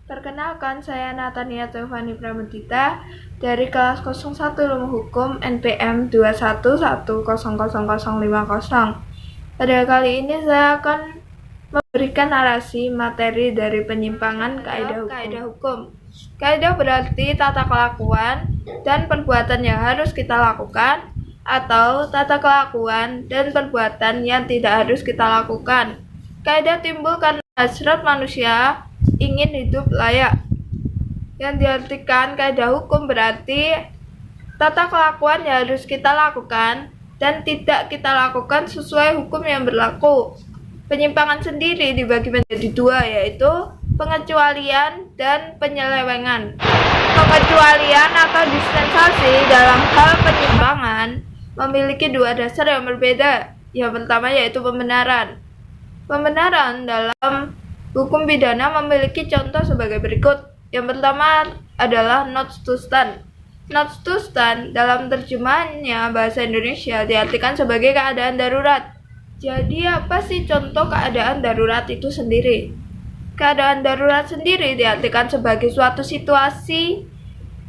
Perkenalkan, saya Natania Teofani Pramudita dari kelas 01 Ilmu Hukum NPM 211000050. Pada kali ini saya akan memberikan narasi materi dari penyimpangan kaidah hukum. Kaidah berarti tata kelakuan dan perbuatan yang harus kita lakukan, atau tata kelakuan dan perbuatan yang tidak harus kita lakukan. Kaidah timbul karena hasrat manusia ingin hidup layak. Yang diartikan kaidah hukum berarti tata kelakuan yang harus kita lakukan dan tidak kita lakukan sesuai hukum yang berlaku. Penyimpangan sendiri dibagi menjadi dua, yaitu pengecualian dan penyelewengan. Pengecualian atau dispensasi dalam hal penyimpangan memiliki dua dasar yang berbeda. Yang pertama yaitu pembenaran. Pembenaran dalam hukum pidana memiliki contoh sebagai berikut. Yang pertama adalah not to stand. Not to stand dalam terjemahannya bahasa Indonesia diartikan sebagai keadaan darurat. Jadi apa sih contoh keadaan darurat itu sendiri? Keadaan darurat sendiri diartikan sebagai suatu situasi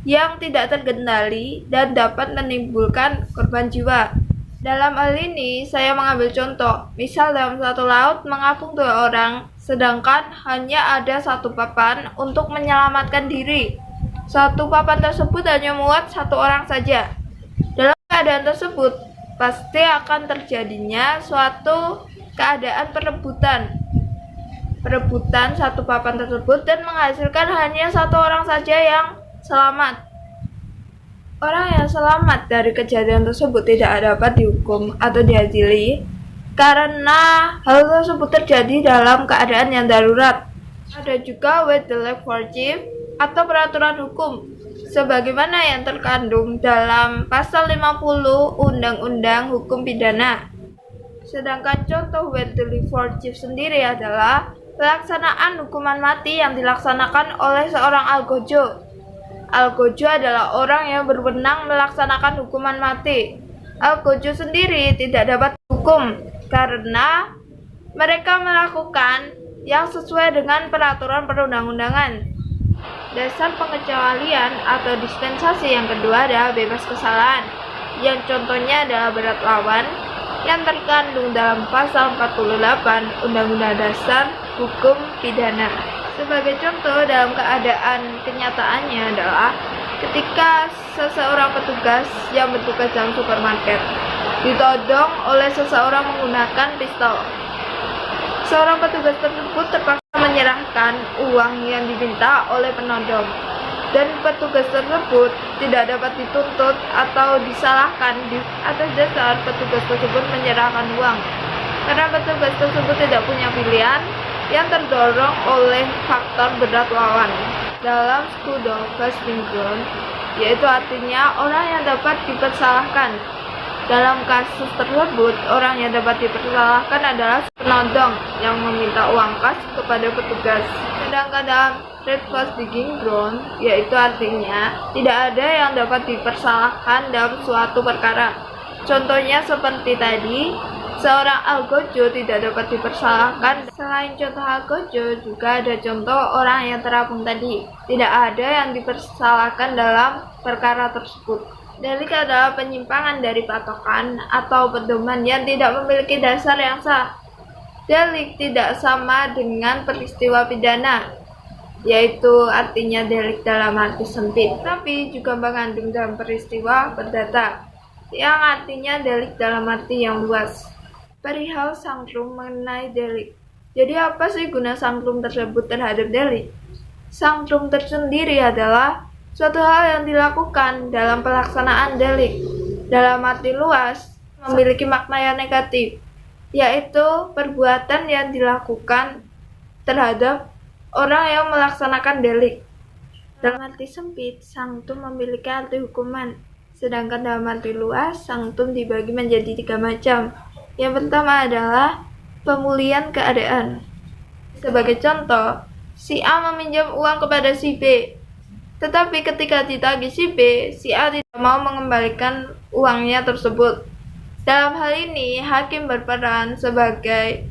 yang tidak terkendali dan dapat menimbulkan korban jiwa. Dalam hal ini, saya mengambil contoh. Misal dalam satu laut mengapung 2 orang, sedangkan hanya ada 1 papan untuk menyelamatkan diri. 1 papan tersebut hanya muat 1 orang saja. Dalam keadaan tersebut, pasti akan terjadinya suatu keadaan perebutan 1 papan tersebut dan menghasilkan hanya 1 orang saja yang selamat. Orang yang selamat dari kejadian tersebut tidak dapat dihukum atau diadili karena hal tersebut terjadi dalam keadaan yang darurat. Ada juga wildlife wajib atau peraturan hukum sebagaimana yang terkandung dalam pasal 50 Undang-Undang Hukum Pidana. Sedangkan contoh wildlife wajib sendiri adalah pelaksanaan hukuman mati yang dilaksanakan oleh seorang algojo. Algojo adalah orang yang berwenang melaksanakan hukuman mati. Algojo sendiri tidak dapat dihukum karena mereka melakukan yang sesuai dengan peraturan perundang-undangan. Dasar pengecualian atau dispensasi yang kedua adalah bebas kesalahan, yang contohnya adalah berat lawan yang terkandung dalam pasal 48 Undang-Undang Dasar Hukum Pidana. Sebagai contoh dalam keadaan kenyataannya adalah ketika seseorang petugas yang bertugas dalam supermarket ditodong oleh seseorang menggunakan pistol. Seorang petugas tersebut terpaksa menyerahkan uang yang diminta oleh penodong, dan petugas tersebut tidak dapat dituntut atau disalahkan atas dasar petugas tersebut menyerahkan uang, karena petugas tersebut tidak punya pilihan yang terdorong oleh faktor berat lawan. Dalam pseudo casting ground, yaitu artinya orang yang dapat dipersalahkan. Dalam kasus tersebut, orang yang dapat dipersalahkan adalah penodong yang meminta uang kas kepada petugas. Sedangkan dalam red flag digging ground, yaitu artinya tidak ada yang dapat dipersalahkan dalam suatu perkara. Contohnya seperti tadi, seorang algojo tidak dapat dipersalahkan. Selain contoh algojo, juga ada contoh orang yang terapung tadi. Tidak ada yang dipersalahkan dalam perkara tersebut. Delik adalah penyimpangan dari patokan atau pedoman yang tidak memiliki dasar yang sah. Delik tidak sama dengan peristiwa pidana, yaitu artinya delik dalam arti sempit, tapi juga mengandung dalam peristiwa perdata, yang artinya delik dalam arti yang luas. Perihal sanctum mengenai delik. Jadi apa sih guna sanctum tersebut terhadap delik? Sanctum tersendiri adalah suatu hal yang dilakukan dalam pelaksanaan delik. Dalam arti luas, memiliki makna yang negatif, yaitu perbuatan yang dilakukan terhadap orang yang melaksanakan delik. Dalam arti sempit, sanctum memiliki arti hukuman. Sedangkan dalam arti luas, sanctum dibagi menjadi 3 macam. Yang pertama adalah pemulihan keadaan. Sebagai contoh, si A meminjam uang kepada si B. Tetapi ketika ditagih si B, si A tidak mau mengembalikan uangnya tersebut. Dalam hal ini, hakim berperan sebagai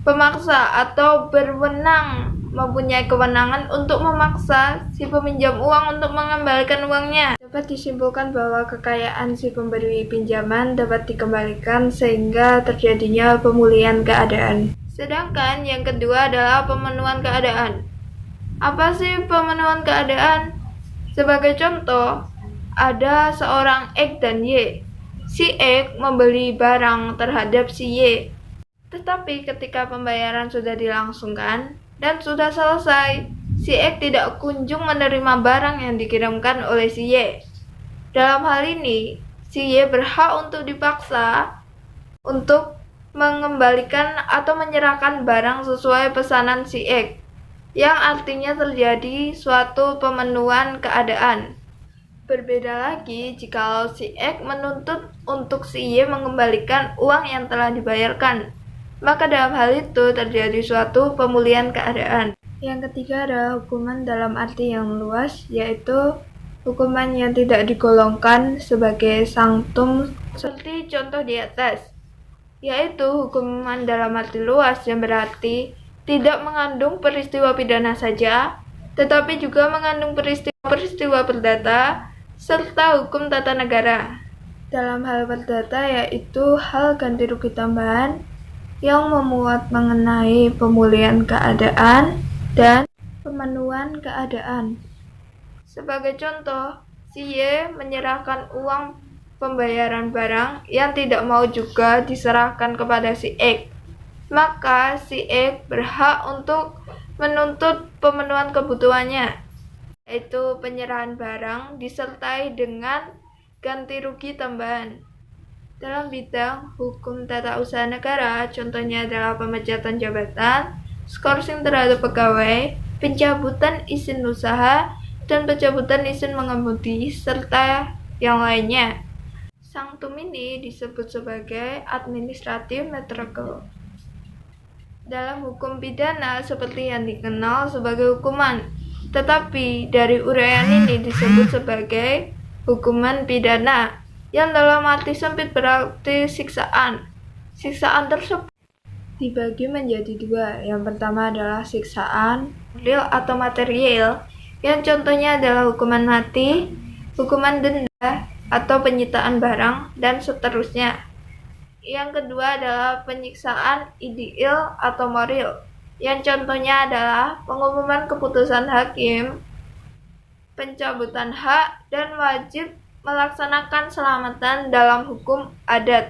pemaksa atau berwenang mempunyai kewenangan untuk memaksa si peminjam uang untuk mengembalikan uangnya. Dapat disimpulkan bahwa kekayaan si pemberi pinjaman dapat dikembalikan sehingga terjadinya pemulihan keadaan. Sedangkan yang kedua adalah pemenuhan keadaan. Apa sih pemenuhan keadaan? Sebagai contoh, ada seorang X dan Y. Si X membeli barang terhadap si Y. Tetapi ketika pembayaran sudah dilangsungkan dan sudah selesai, si X tidak kunjung menerima barang yang dikirimkan oleh si Y. Dalam hal ini, si Y berhak untuk dipaksa untuk mengembalikan atau menyerahkan barang sesuai pesanan si X, yang artinya terjadi suatu pemenuhan keadaan. Berbeda lagi jikalau si X menuntut untuk si Y mengembalikan uang yang telah dibayarkan, maka dalam hal itu terjadi suatu pemulihan keadaan. Yang ketiga adalah hukuman dalam arti yang luas, yaitu hukuman yang tidak digolongkan sebagai sanctum seperti contoh di atas, yaitu hukuman dalam arti luas yang berarti tidak mengandung peristiwa pidana saja, tetapi juga mengandung peristiwa perdata serta hukum tata negara. Dalam hal perdata yaitu hal ganti rugi tambahan yang memuat mengenai pemulihan keadaan dan pemenuhan keadaan. Sebagai contoh, si Y menyerahkan uang pembayaran barang yang tidak mau juga diserahkan kepada si X, maka si X berhak untuk menuntut pemenuhan kebutuhannya, yaitu penyerahan barang disertai dengan ganti rugi tambahan. Dalam bidang hukum tata usaha negara, contohnya adalah pemecatan jabatan, skorsing terhadap pegawai, pencabutan izin usaha, dan pencabutan izin mengemudi, serta yang lainnya. Sanctum ini disebut sebagai administrative matrikel. Dalam hukum pidana seperti yang dikenal sebagai hukuman, tetapi dari uraian ini disebut sebagai hukuman pidana, yang dalam arti sempit berarti siksaan. Siksaan tersebut dibagi menjadi dua. Yang pertama adalah siksaan real atau material, yang contohnya adalah hukuman mati, hukuman denda, atau penyitaan barang, dan seterusnya. Yang kedua adalah penyiksaan ideal atau moral, yang contohnya adalah pengumuman keputusan hakim, pencabutan hak, dan wajib melaksanakan selamatan dalam hukum adat.